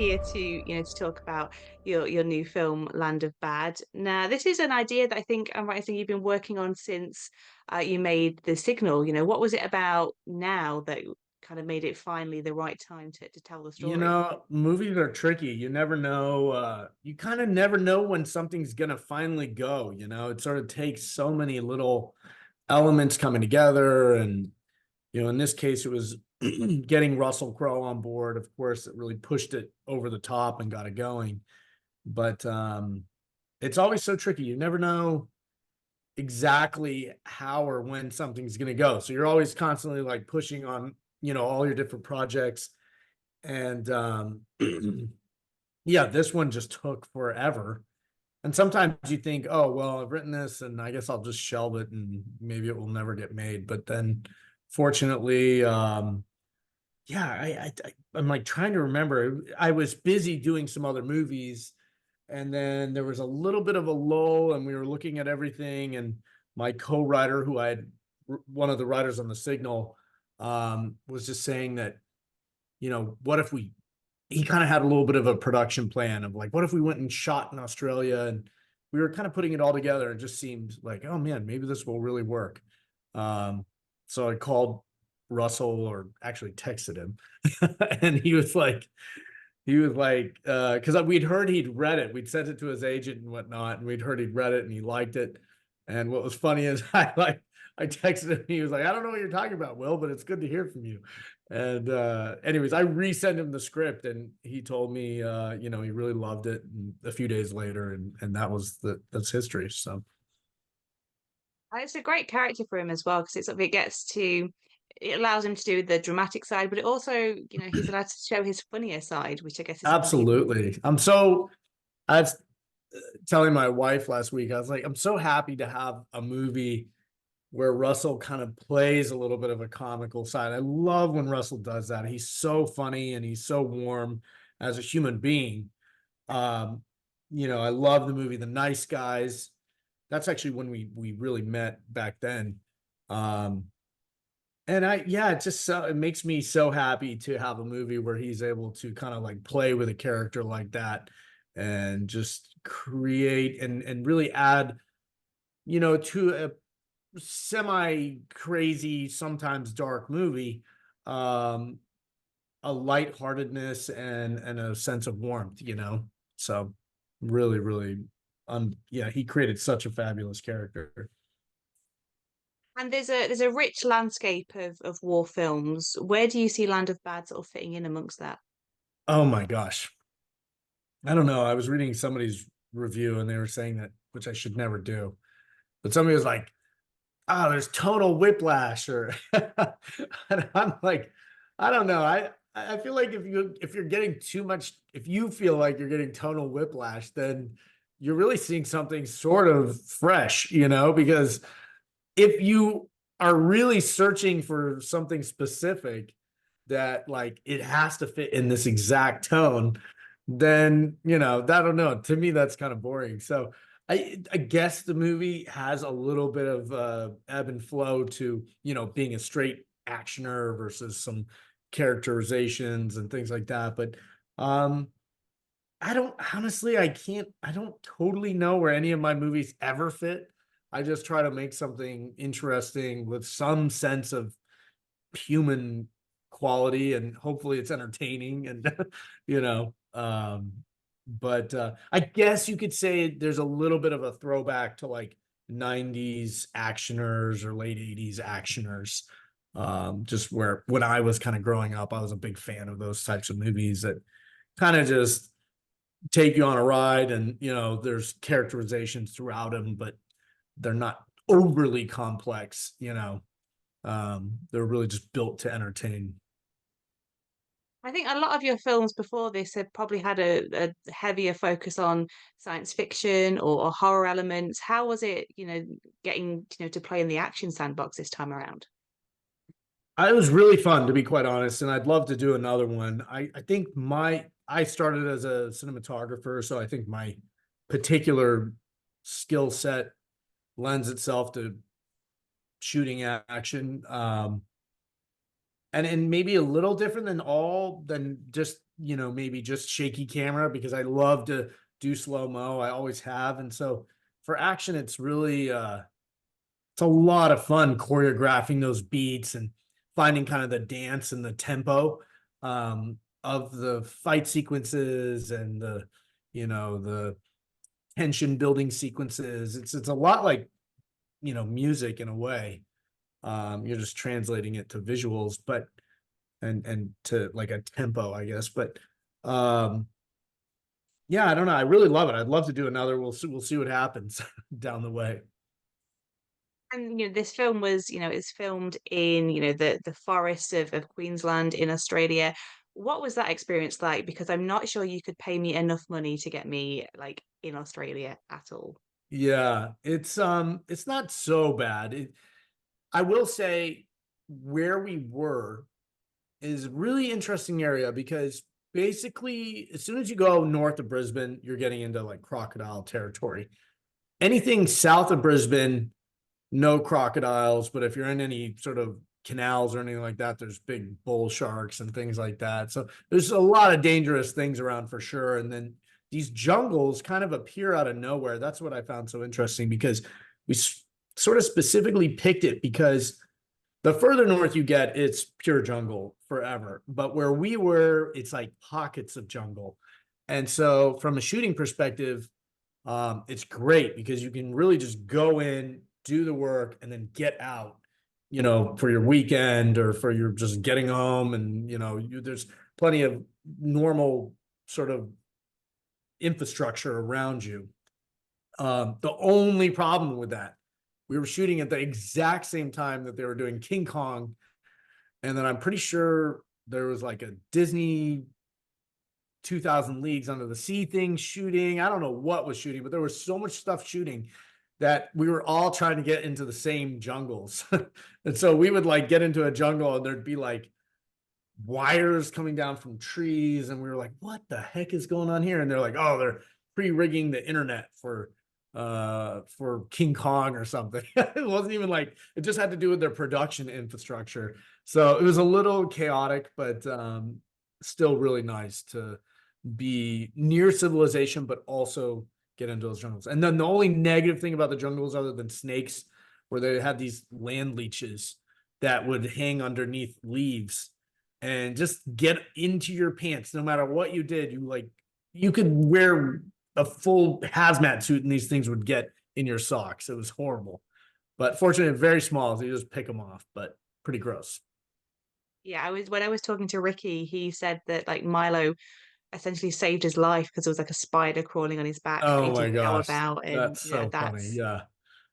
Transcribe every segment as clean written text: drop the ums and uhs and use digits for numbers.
here to talk about your new film, Land of Bad. Now, this is an idea that I think I'm right in saying you've been working on since you made The Signal. What was it about now that kind of made it finally the right time to tell the story? Movies are tricky. You never know. You kind of never know when something's gonna finally go. It sort of takes so many little elements coming together, and in this case, it was getting Russell Crowe on board. Of course, that really pushed it over the top and got it going. But it's always so tricky. You never know exactly how or when something's gonna go. So you're always constantly like pushing on, all your different projects and yeah, this one just took forever. And sometimes you think, oh, well, I've written this and I guess I'll just shelve it and maybe it will never get made. But then fortunately, yeah, I'm like trying to remember. I was busy doing some other movies, and then there was a little bit of a lull, and we were looking at everything. And my co-writer, who I had one of the writers on The Signal, was just saying that, what if we he kind of had a little bit of a production plan of like, what if we went and shot in Australia, and we were kind of putting it all together. It just seemed like, oh man, maybe this will really work. Um, so I called Russell, or actually texted him, and because we'd heard he'd read it. We'd sent it to his agent and whatnot, and we'd heard he'd read it and he liked it. And what was funny is I texted him. He was like, "I don't know what you're talking about, Will, but it's good to hear from you." And anyways, I resent him the script, and he told me, he really loved it. And a few days later, and that's history. So And it's a great character for him as well because it allows him to do the dramatic side, but it also, he's allowed to show his funnier side, which I guess is something people. absolutely, I was telling my wife last week. I was like, I'm so happy to have a movie where Russell kind of plays a little bit of a comical side. I love when Russell does that. He's so funny and he's so warm as a human being. Um, I love the movie The Nice Guys. That's actually when we really met back then. Um, and it makes me so happy to have a movie where he's able to kind of like play with a character like that and just create and really add, to a semi crazy, sometimes dark movie, um, a lightheartedness and a sense of warmth. So really, really, yeah, he created such a fabulous character. And there's a rich landscape of war films. Where do you see Land of Bad sort of fitting in amongst that? Oh my gosh. I don't know. I was reading somebody's review and they were saying that, which I should never do, but somebody was like, oh, there's tonal whiplash, or and I'm like, I don't know. I feel like if you feel like you're getting tonal whiplash, then you're really seeing something sort of fresh, because if you are really searching for something specific that like it has to fit in this exact tone, then I don't know. To me, that's kind of boring. So I guess the movie has a little bit of ebb and flow to being a straight actioner versus some characterizations and things like that. But um I don't honestly, I don't totally know where any of my movies ever fit. I just try to make something interesting with some sense of human quality, and hopefully it's entertaining, and you know but I guess you could say there's a little bit of a throwback to like 90s actioners or late 80s actioners, just where when I was kind of growing up I was a big fan of those types of movies that kind of just take you on a ride, and there's characterizations throughout them, but they're not overly complex. They're really just built to entertain. I think a lot of your films before this had probably had a heavier focus on science fiction or horror elements. How was it, getting, to play in the action sandbox this time around? It was really fun, to be quite honest, and I'd love to do another one. I think I started as a cinematographer, so I think my particular skill set lends itself to shooting action. and maybe a little different than just, maybe just shaky camera, because I love to do slow mo. I always have. And so for action, it's really it's a lot of fun choreographing those beats and finding kind of the dance and the tempo of the fight sequences, and the tension building sequences. It's a lot like, music in a way. You're just translating it to visuals, but and to like a tempo, I guess. But um, yeah, I don't know. I really love it. I'd love to do another. We'll see what happens down the way. And this film was, it's filmed in, the forests of Queensland in Australia. What was that experience like? Because I'm not sure you could pay me enough money to get me like in Australia at all. Yeah, it's not so bad. I will say where we were is a really interesting area, because basically as soon as you go north of Brisbane, you're getting into like crocodile territory. Anything south of Brisbane, no crocodiles, but if you're in any sort of canals or anything like that, there's big bull sharks and things like that. So there's a lot of dangerous things around for sure. And then these jungles kind of appear out of nowhere. That's what I found so interesting, because we sort of specifically picked it because the further north you get, it's pure jungle forever. But where we were, it's like pockets of jungle. And so from a shooting perspective, it's great because you can really just go in, do the work, and then get out, for your weekend or for your just getting home. And, there's plenty of normal sort of infrastructure around you. The only problem with that, we were shooting at the exact same time that they were doing King Kong. And then I'm pretty sure there was like a Disney 2000 Leagues Under the Sea thing shooting. I don't know what was shooting, but there was so much stuff shooting that we were all trying to get into the same jungles. And so we would like get into a jungle and there'd be like wires coming down from trees. And we were like, what the heck is going on here? And they're like, oh, they're pre-rigging the internet for King Kong or something. It wasn't even like, it just had to do with their production infrastructure. So it was a little chaotic, but still really nice to be near civilization, but also get into those jungles. And then the only negative thing about the jungles, other than snakes, where they had these land leeches that would hang underneath leaves and just get into your pants. No matter what you did, you could wear a full hazmat suit and these things would get in your socks. It was horrible. But fortunately, very small, so you just pick them off, but pretty gross. Yeah, when I was talking to Ricky, he said that like Milo essentially saved his life because there was like a spider crawling on his back that he Oh my didn't know gosh. about, and That's so funny. Yeah.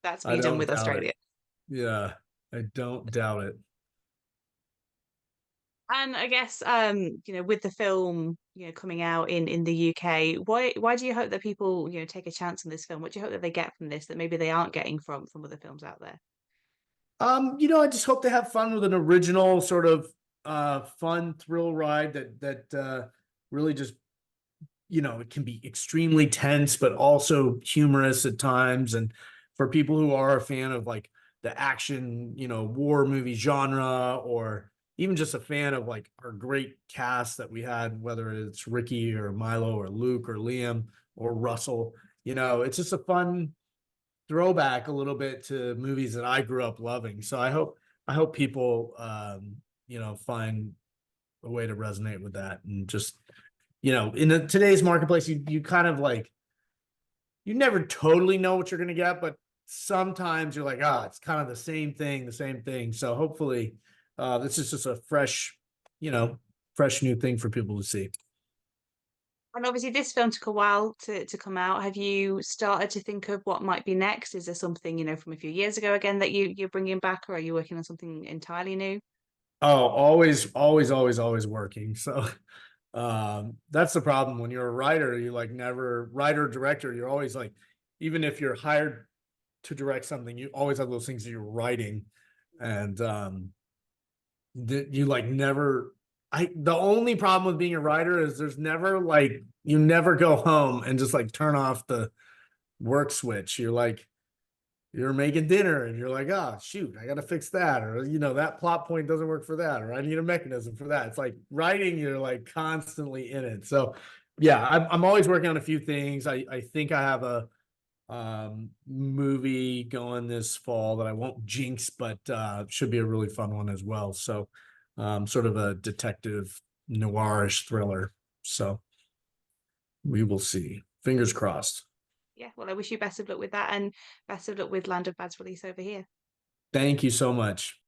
that's I me done don't with doubt it. Australia. Yeah. I don't doubt it. And I guess with the film, coming out in the UK, why do you hope that people, take a chance on this film? What do you hope that they get from this that maybe they aren't getting from other films out there? I just hope they have fun with an original sort of fun thrill ride that really just, it can be extremely tense, but also humorous at times. And for people who are a fan of like the action, war movie genre, or even just a fan of like our great cast that we had, whether it's Ricky or Milo or Luke or Liam or Russell, it's just a fun throwback a little bit to movies that I grew up loving. So I hope people find a way to resonate with that. And just, in today's marketplace, you kind of like, you never totally know what you're going to get, but sometimes you're like, it's kind of the same thing. So hopefully this is just a fresh new thing for people to see. And obviously, this film took a while to come out. Have you started to think of what might be next? Is there something, from a few years ago again that you're bringing back, or are you working on something entirely new? Oh, always, always, always, always working. So that's the problem when you're a writer. You like never writer director. You're always like, even if you're hired to direct something, you always have those things that you're writing, and you like never. The only problem with being a writer is there's never like you never go home and just like turn off the work switch. You're like you're making dinner and you're like, oh shoot, I gotta fix that, or that plot point doesn't work for that, or I need a mechanism for that. It's like writing, you're like constantly in it. So yeah, I'm always working on a few things. I think I have a movie going this fall that I won't jinx, but should be a really fun one as well. So sort of a detective noirish thriller. So we will see. Fingers crossed. Yeah, well, I wish you best of luck with that, and best of luck with Land of Bad's release over here. Thank you so much.